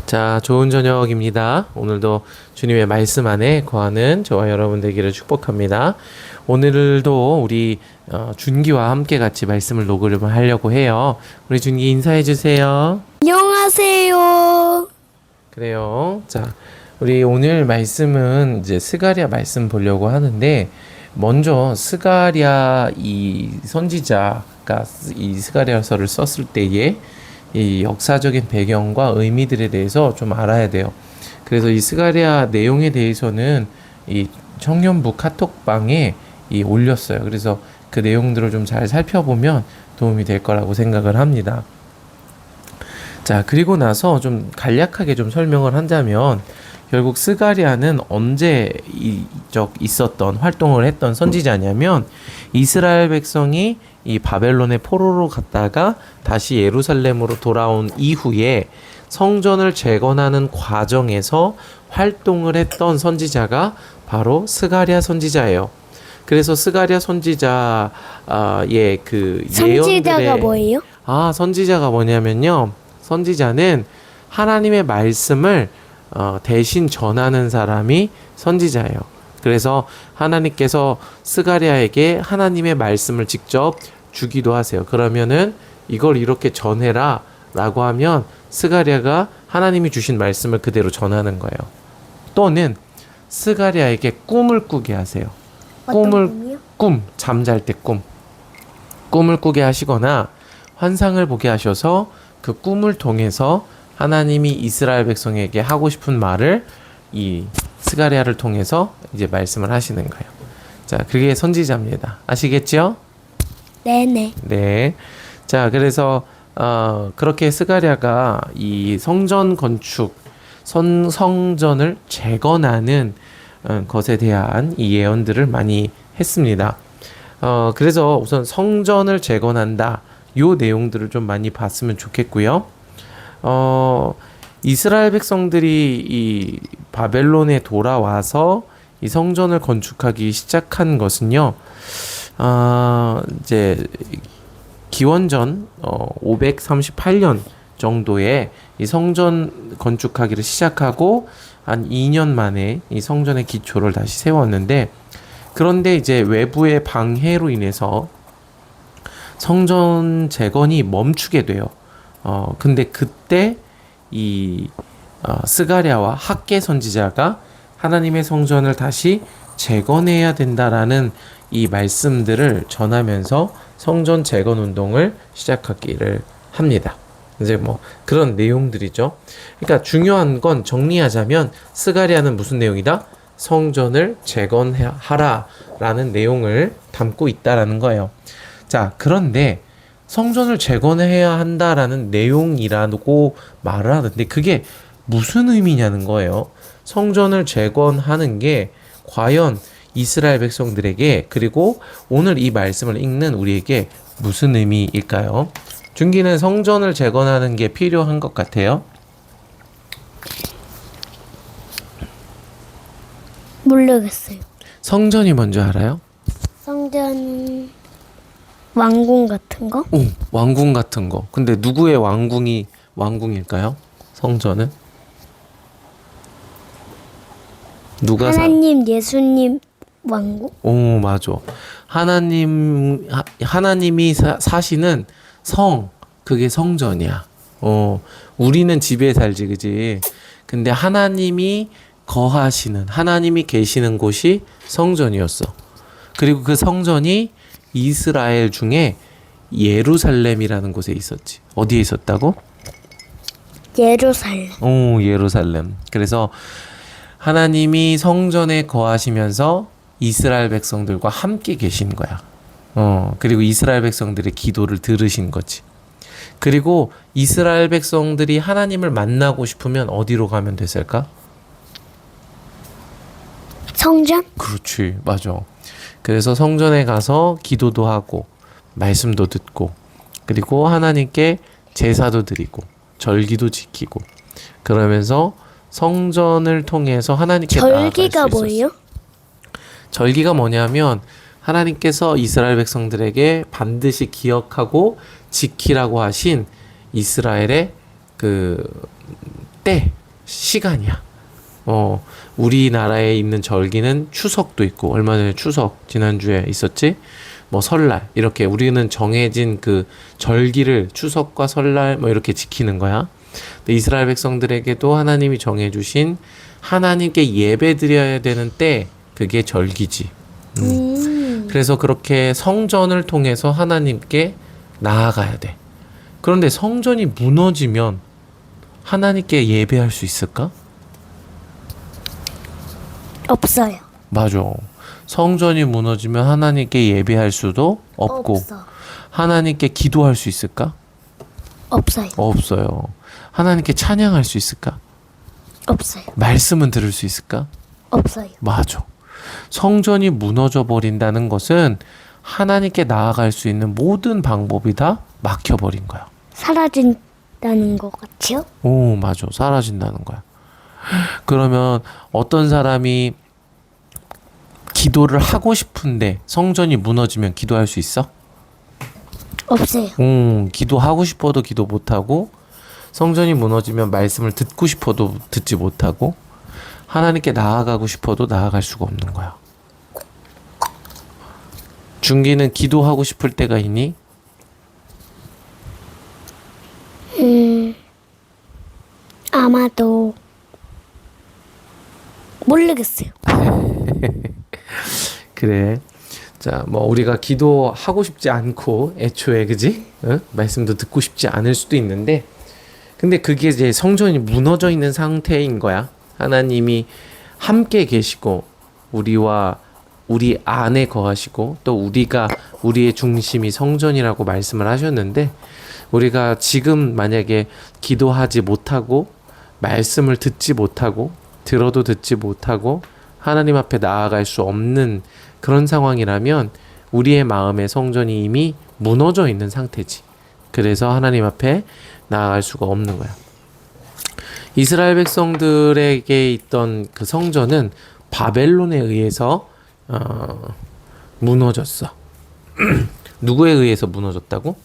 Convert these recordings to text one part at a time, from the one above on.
자, 좋은 저녁입니다. 오늘도 주님의 말씀 안에 거하는 저와 여러분 되기를 축복합니다. 오늘도 우리 준기와 함께 같이 말씀을 녹음하려고 해요. 우리 준기 인사해 주세요. 안녕하세요. 그래요. 자, 우리 오늘 말씀은 이제 스가랴 말씀 보려고 하는데, 먼저 스가랴 이 선지자가 이 스가랴서를 썼을 때에 이 역사적인 배경과 의미들에 대해서 좀 알아야 돼요. 그래서 이 스가랴 내용에 대해서는 이 청년부 카톡방에 올렸어요. 그래서 그 내용들을 좀 잘 살펴보면 도움이 될 거라고 생각을 합니다. 자, 그리고 나서 좀 간략하게 좀 설명을 한다면, 결국 스가랴는 언제 있었던 활동을 했던 선지자냐면, 이스라엘 백성이 이 바벨론의 포로로 갔다가 다시 예루살렘으로 돌아온 이후에 성전을 재건하는 과정에서 활동을 했던 선지자가 바로 스가랴 선지자예요. 그래서 스가랴 선지자의 그 선지자가 뭐예요? 선지자가 뭐냐면요, 선지자는 하나님의 말씀을 대신 전하는 사람이 선지자예요. 그래서 하나님께서 스가랴에게 하나님의 말씀을 직접 주기도 하세요. 그러면은 이걸 이렇게 전해라 라고 하면 스가랴가 하나님이 주신 말씀을 그대로 전하는 거예요. 또는 스가랴에게 꿈을 꾸게 하세요. 잠잘 때 꿈을 꾸게 하시거나 환상을 보게 하셔서 그 꿈을 통해서 하나님이 이스라엘 백성에게 하고 싶은 말을 이 스가랴를 통해서 이제 말씀을 하시는 거예요. 자, 그게 선지자입니다. 아시겠죠? 네네. 네. 자, 그래서 그렇게 스가랴가 이 성전 건축, 성전을 재건하는 것에 대한 이 예언들을 많이 했습니다. 그래서 우선 성전을 재건한다, 요 내용들을 좀 많이 봤으면 좋겠고요. 이스라엘 백성들이 이 바벨론에 돌아와서 이 성전을 건축하기 시작한 것은요, 이제 기원전 538년 정도에 이 성전 건축하기를 시작하고 한 2년 만에 이 성전의 기초를 다시 세웠는데, 그런데 이제 외부의 방해로 인해서 성전 재건이 멈추게 돼요. 근데 그때 이 스가랴와 학개 선지자가 하나님의 성전을 다시 재건해야 된다라는 이 말씀들을 전하면서 성전 재건 운동을 시작하기를 합니다. 이제 뭐 그런 내용들이죠. 그러니까 중요한 건 정리하자면 스가랴는 무슨 내용이다? 성전을 재건하라라는 내용을 담고 있다라는 거예요. 자, 그런데 성전을 재건해야 한다라는 내용이라고 말을 하는데 그게 무슨 의미냐는 거예요. 성전을 재건하는 게 과연 이스라엘 백성들에게, 그리고 오늘 이 말씀을 읽는 우리에게 무슨 의미일까요? 준기는 성전을 재건하는 게 필요한 것 같아요? 모르겠어요. 성전이 뭔지 알아요? 성전 왕궁 같은 거? 오, 왕궁 같은 거. 근데 누구의 왕궁이 왕궁일까요? 성전은? 누가 하나님, 예수님 왕궁? 오, 맞아. 하나님이 사시는 성, 그게 성전이야. 우리는 집에 살지, 그지? 근데 하나님이 거하시는, 하나님이 계시는 곳이 성전이었어. 그리고 그 성전이 이스라엘 중에 예루살렘이라는 곳에 있었지. 어디에 있었다고? 예루살렘. 예루살렘. 그래서 하나님이 성전에 거하시면서 이스라엘 백성들과 함께 계신 거야. 그리고 이스라엘 백성들의 기도를 들으신 거지. 그리고 이스라엘 백성들이 하나님을 만나고 싶으면 어디로 가면 됐을까? 성전? 그렇지, 맞아. 그래서 성전에 가서 기도도 하고 말씀도 듣고, 그리고 하나님께 제사도 드리고 절기도 지키고, 그러면서 성전을 통해서 하나님께 나아갈 수 있었어. 절기가 뭐예요? 절기가 뭐냐면 하나님께서 이스라엘 백성들에게 반드시 기억하고 지키라고 하신 이스라엘의 그 시간이야. 우리나라에 있는 절기는 추석도 있고, 얼마 전에 추석 지난주에 있었지? 뭐 설날, 이렇게 우리는 정해진 그 절기를 추석과 설날 뭐 이렇게 지키는 거야. 근데 이스라엘 백성들에게도 하나님이 정해주신 하나님께 예배 드려야 되는 때, 그게 절기지. 그래서 그렇게 성전을 통해서 하나님께 나아가야 돼. 그런데 성전이 무너지면 하나님께 예배할 수 있을까? 없어요. 맞아. 성전이 무너지면 하나님께 예배할 수도 없고, 없어. 하나님께 기도할 수 있을까? 없어요. 없어요. 하나님께 찬양할 수 있을까? 없어요. 말씀은 들을 수 있을까? 없어요. 맞아. 성전이 무너져 버린다는 것은 하나님께 나아갈 수 있는 모든 방법이 다 막혀버린 거야. 사라진다는 것 같지요? 오, 맞아. 사라진다는 거야. 그러면 어떤 사람이 기도를 하고 싶은데 성전이 무너지면 기도할 수 있어? 없어요. 기도하고 싶어도 기도 못하고, 성전이 무너지면 말씀을 듣고 싶어도 듣지 못하고, 하나님께 나아가고 싶어도 나아갈 수가 없는 거야. 준기는 기도하고 싶을 때가 있니? 아마도 모르겠어요. 그래. 자, 뭐 우리가 기도하고 싶지 않고 애초에 그지? 말씀도 듣고 싶지 않을 수도 있는데, 근데 그게 이제 성전이 무너져 있는 상태인 거야. 하나님이 함께 계시고 우리와 우리 안에 거하시고, 또 우리가 우리의 중심이 성전이라고 말씀을 하셨는데, 우리가 지금 만약에 기도하지 못하고 말씀을 듣지 못하고 들어도 듣지 못하고 하나님 앞에 나아갈 수 없는 그런 상황이라면 우리의 마음의 성전이 이미 무너져 있는 상태지. 그래서 하나님 앞에 나아갈 수가 없는 거야. 이스라엘 백성들에게 있던 그 성전은 바벨론에 의해서 무너졌어. 누구에 의해서 무너졌다고?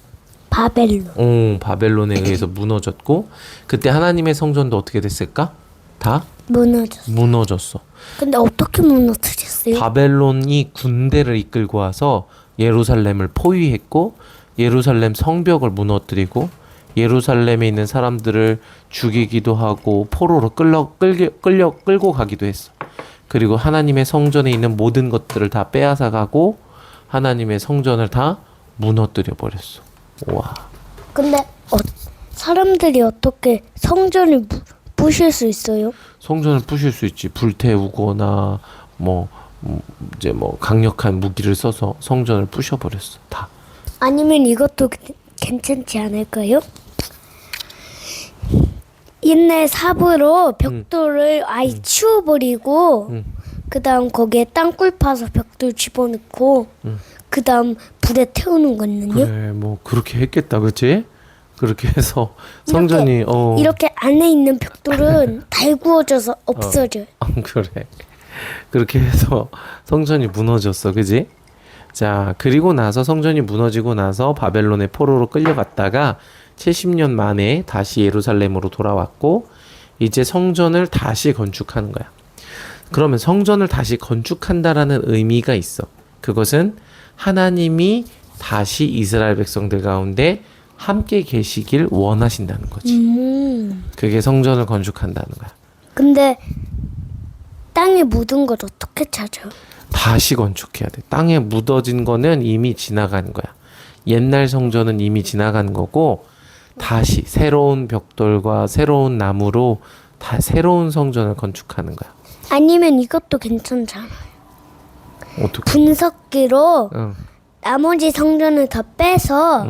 바벨론. 바벨론에 의해서 무너졌고, 그때 하나님의 성전도 어떻게 됐을까? 다 무너졌어. 근데 어떻게 무너뜨렸어요? 바벨론이 군대를 이끌고 와서 예루살렘을 포위했고, 예루살렘 성벽을 무너뜨리고, 예루살렘에 있는 사람들을 죽이기도 하고 포로로 끌고 가기도 했어. 그리고 하나님의 성전에 있는 모든 것들을 다 빼앗아 가고 하나님의 성전을 다 무너뜨려 버렸어. 와. 근데 사람들이 어떻게 성전을 부실 수 있어요? 성전을 부실 수 있지. 불태우거나 이제 강력한 무기를 써서 성전을 부셔 버렸어. 다. 아니면 이것도 괜찮지 않을까요? 옛날 삽으로 벽돌을 아예 치워버리고 그 다음 거기에 땅굴 파서 벽돌 집어넣고 그 다음 불에 태우는 거는요? 그래, 그렇게 했겠다, 그렇지? 그렇게 해서 성전이 이렇게 안에 있는 벽돌은 달구어져서 없어져요. 그래. 그렇게 해서 성전이 무너졌어, 그지? 자, 그리고 나서 성전이 무너지고 나서 바벨론의 포로로 끌려갔다가 70년 만에 다시 예루살렘으로 돌아왔고, 이제 성전을 다시 건축하는 거야. 그러면 성전을 다시 건축한다라는 의미가 있어. 그것은 하나님이 다시 이스라엘 백성들 가운데 함께 계시길 원하신다는 거지. 그게 성전을 건축한다는 거야. 근데 땅에 묻은 걸 어떻게 찾아요? 다시 건축해야 돼. 땅에 묻어진 거는 이미 지나간 거야. 옛날 성전은 이미 지나간 거고, 다시 새로운 벽돌과 새로운 나무로 다 새로운 성전을 건축하는 거야. 아니면 이것도 괜찮잖아요. 어떻게? 분석기로 응. 나머지 성전을 다 빼서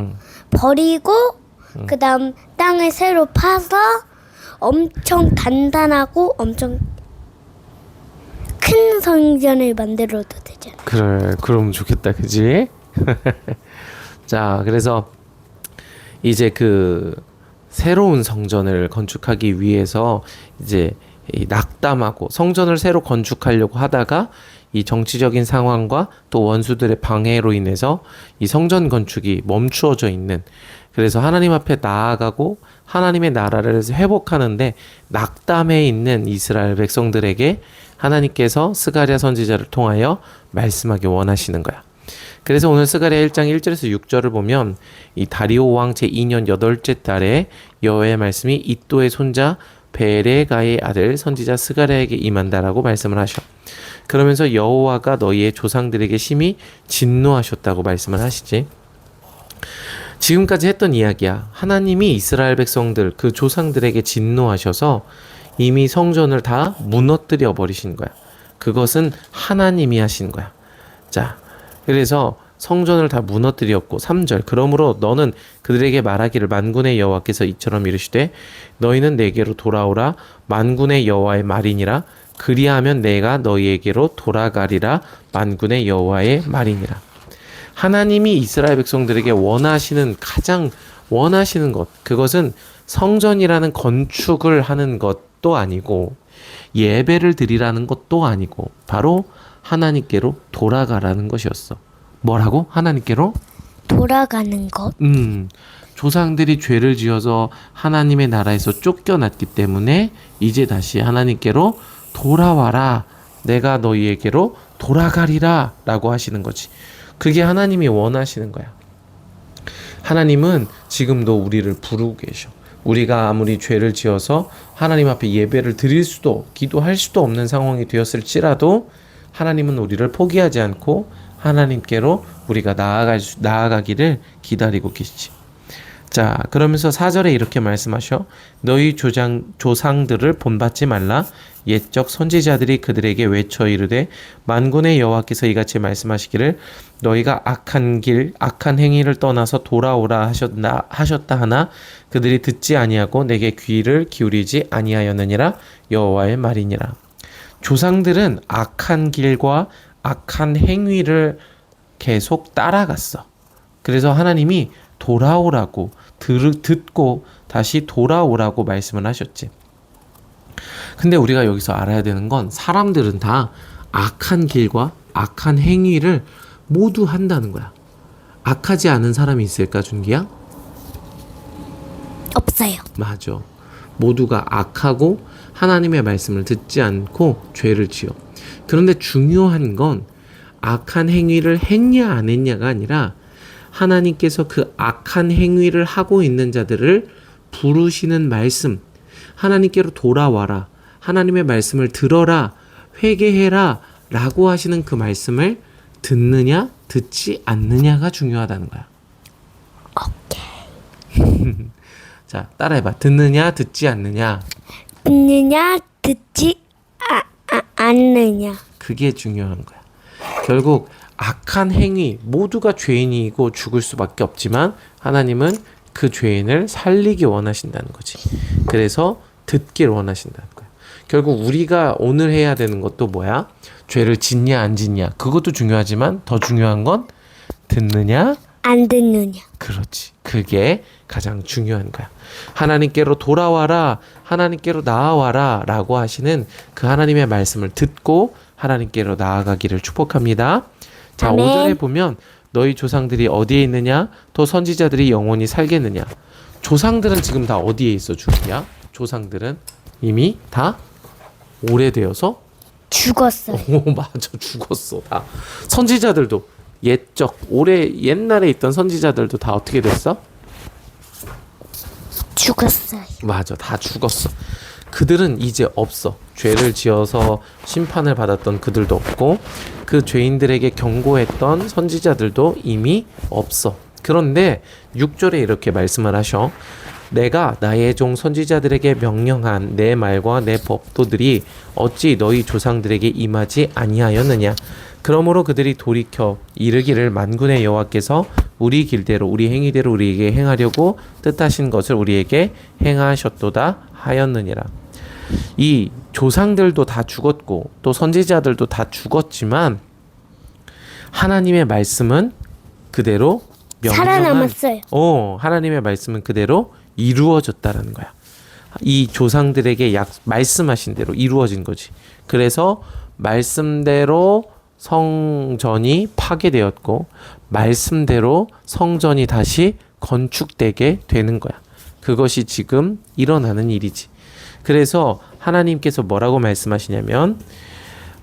버리고 그 다음 땅을 새로 파서 엄청 단단하고 엄청 큰 성전을 만들어도 되잖아요. 그래, 그러면 좋겠다, 그지? 자, 그래서 이제 그 새로운 성전을 건축하기 위해서 이제 이 낙담하고 성전을 새로 건축하려고 하다가 이 정치적인 상황과 또 원수들의 방해로 인해서 이 성전 건축이 멈추어져 있는, 그래서 하나님 앞에 나아가고 하나님의 나라를 회복하는데 낙담해 있는 이스라엘 백성들에게 하나님께서 스가랴 선지자를 통하여 말씀하기 원하시는 거야. 그래서 오늘 스가랴 1장 1절에서 6절을 보면 이 다리오 왕 제2년 8째 달에 여호와의 말씀이 이도의 손자 베레가의 아들 선지자 스가랴에게 임한다라고 말씀을 하셔. 그러면서 여호와가 너희의 조상들에게 심히 진노하셨다고 말씀을 하시지. 지금까지 했던 이야기야. 하나님이 이스라엘 백성들 그 조상들에게 진노하셔서 이미 성전을 다 무너뜨려 버리신 거야. 그것은 하나님이 하신 거야. 자, 그래서 성전을 다 무너뜨렸고 3절 그러므로 너는 그들에게 말하기를 만군의 여호와께서 이처럼 이르시되 너희는 내게로 돌아오라 만군의 여호와의 말이니라 그리하면 내가 너희에게로 돌아가리라 만군의 여호와의 말이니라. 하나님이 이스라엘 백성들에게 가장 원하시는 것, 그것은 성전이라는 건축을 하는 것도 아니고 예배를 드리라는 것도 아니고 바로 하나님께로 돌아가라는 것이었어. 뭐라고? 하나님께로? 돌아가는 것. 조상들이 죄를 지어서 하나님의 나라에서 쫓겨났기 때문에 이제 다시 하나님께로 돌아와라. 내가 너희에게로 돌아가리라 라고 하시는 거지. 그게 하나님이 원하시는 거야. 하나님은 지금도 우리를 부르고 계셔. 우리가 아무리 죄를 지어서 하나님 앞에 예배를 드릴 수도 기도할 수도 없는 상황이 되었을지라도 하나님은 우리를 포기하지 않고 하나님께로 우리가 나아가기를 기다리고 계시지. 자, 그러면서 4절에 이렇게 말씀하셔. 너희 조상들을 본받지 말라. 옛적 선지자들이 그들에게 외쳐 이르되 만군의 여호와께서 이같이 말씀하시기를 너희가 악한 행위를 떠나서 돌아오라 하셨다 하나 그들이 듣지 아니하고 내게 귀를 기울이지 아니하였느니라 여호와의 말이니라. 조상들은 악한 길과 악한 행위를 계속 따라갔어. 그래서 하나님이 돌아오라고 듣고 다시 돌아오라고 말씀을 하셨지. 근데 우리가 여기서 알아야 되는 건 사람들은 다 악한 길과 악한 행위를 모두 한다는 거야. 악하지 않은 사람이 있을까, 준기야? 없어요. 맞아. 모두가 악하고 하나님의 말씀을 듣지 않고 죄를 지어. 그런데 중요한 건 악한 행위를 했냐 안 했냐가 아니라 하나님께서 그 악한 행위를 하고 있는 자들을 부르시는 말씀, 하나님께로 돌아와라, 하나님의 말씀을 들어라, 회개해라 라고 하시는 그 말씀을 듣느냐 듣지 않느냐가 중요하다는 거야. 오케이. 자, 따라해봐. 듣느냐 듣지 않느냐. 듣느냐 듣지 않느냐. 그게 중요한 거야. 결국 악한 행위 모두가 죄인이고 죽을 수밖에 없지만 하나님은 그 죄인을 살리기 원하신다는 거지. 그래서 듣길 원하신다는 거야. 결국 우리가 오늘 해야 되는 것도 뭐야? 죄를 짓냐 안 짓냐 그것도 중요하지만 더 중요한 건 듣느냐 안 듣느냐. 그렇지. 그게 가장 중요한 거야. 하나님께로 돌아와라, 하나님께로 나아와라 라고 하시는 그 하나님의 말씀을 듣고 하나님께로 나아가기를 축복합니다. 자, 아멘. 5절에 보면 너희 조상들이 어디에 있느냐? 또 선지자들이 영원히 살겠느냐? 조상들은 지금 다 어디에 있어, 주기야? 조상들은 이미 다 오래되어서 죽었어요. 오, 맞아. 죽었어. 다. 선지자들도 옛날에 있던 선지자들도 다 어떻게 됐어? 죽었어요. 맞아. 다 죽었어. 그들은 이제 없어. 죄를 지어서 심판을 받았던 그들도 없고 그 죄인들에게 경고했던 선지자들도 이미 없어. 그런데 6절에 이렇게 말씀을 하셔. 내가 나의 종 선지자들에게 명령한 내 말과 내 법도들이 어찌 너희 조상들에게 임하지 아니하였느냐. 그러므로 그들이 돌이켜 이르기를 만군의 여호와께서 우리 길대로 우리 행위대로 우리에게 행하려고 뜻하신 것을 우리에게 행하셨도다 하였느니라. 이 조상들도 다 죽었고 또 선지자들도 다 죽었지만 하나님의 말씀은 그대로 살아남았어요. 하나님의 말씀은 그대로 이루어졌다라는 거야. 이 조상들에게 말씀하신 대로 이루어진 거지. 그래서 말씀대로 성전이 파괴되었고 말씀대로 성전이 다시 건축되게 되는 거야. 그것이 지금 일어나는 일이지. 그래서 하나님께서 뭐라고 말씀하시냐면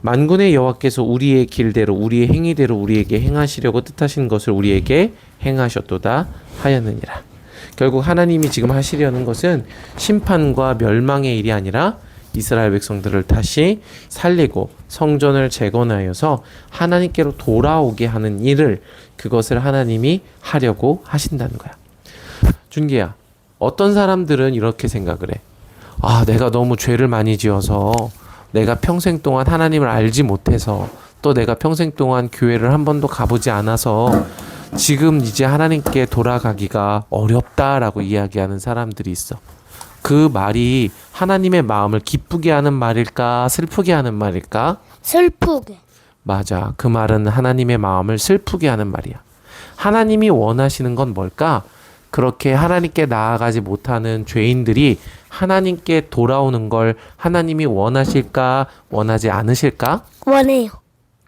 만군의 여호와께서 우리의 길대로 우리의 행위대로 우리에게 행하시려고 뜻하신 것을 우리에게 행하셨도다 하였느니라. 결국 하나님이 지금 하시려는 것은 심판과 멸망의 일이 아니라 이스라엘 백성들을 다시 살리고 성전을 재건하여서 하나님께로 돌아오게 하는 일을, 그것을 하나님이 하려고 하신다는 거야. 준기야, 어떤 사람들은 이렇게 생각을 해. 아, 내가 너무 죄를 많이 지어서, 내가 평생 동안 하나님을 알지 못해서, 또 내가 평생 동안 교회를 한 번도 가보지 않아서 지금 이제 하나님께 돌아가기가 어렵다라고 이야기하는 사람들이 있어. 그 말이 하나님의 마음을 기쁘게 하는 말일까, 슬프게 하는 말일까? 슬프게. 맞아. 그 말은 하나님의 마음을 슬프게 하는 말이야. 하나님이 원하시는 건 뭘까? 그렇게 하나님께 나아가지 못하는 죄인들이 하나님께 돌아오는 걸 하나님이 원하실까, 원하지 않으실까? 원해요.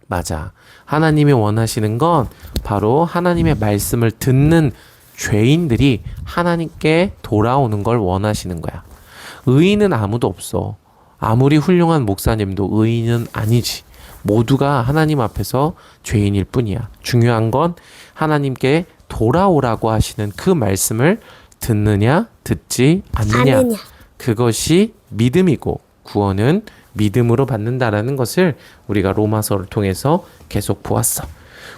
맞아. 하나님이 원하시는 건 바로 하나님의 말씀을 듣는 죄인들이 하나님께 돌아오는 걸 원하시는 거야. 의인은 아무도 없어. 아무리 훌륭한 목사님도 의인은 아니지. 모두가 하나님 앞에서 죄인일 뿐이야. 중요한 건 하나님께 돌아오라고 하시는 그 말씀을 듣느냐, 듣지 않느냐. 그것이 믿음이고 구원은 믿음으로 받는다라는 것을 우리가 로마서를 통해서 계속 보았어.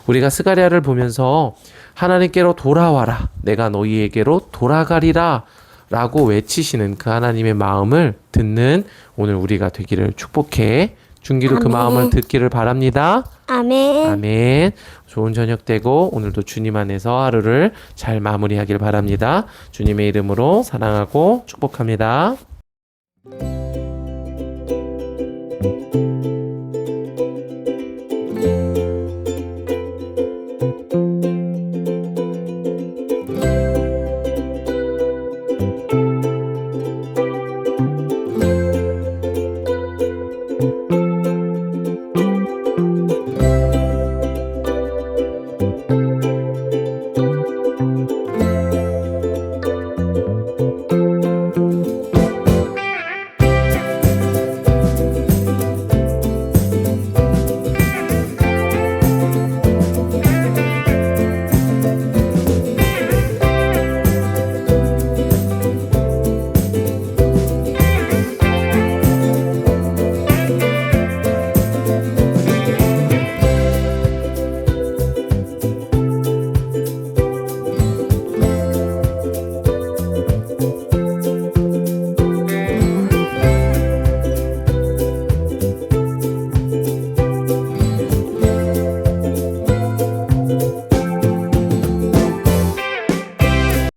우리가 스가랴를 보면서 하나님께로 돌아와라, 내가 너희에게로 돌아가리라 라고 외치시는 그 하나님의 마음을 듣는 오늘 우리가 되기를 축복해. 준기도 아멘. 그 마음을 듣기를 바랍니다. 아멘. 아멘. 좋은 저녁 되고 오늘도 주님 안에서 하루를 잘 마무리하길 바랍니다. 주님의 이름으로 사랑하고 축복합니다.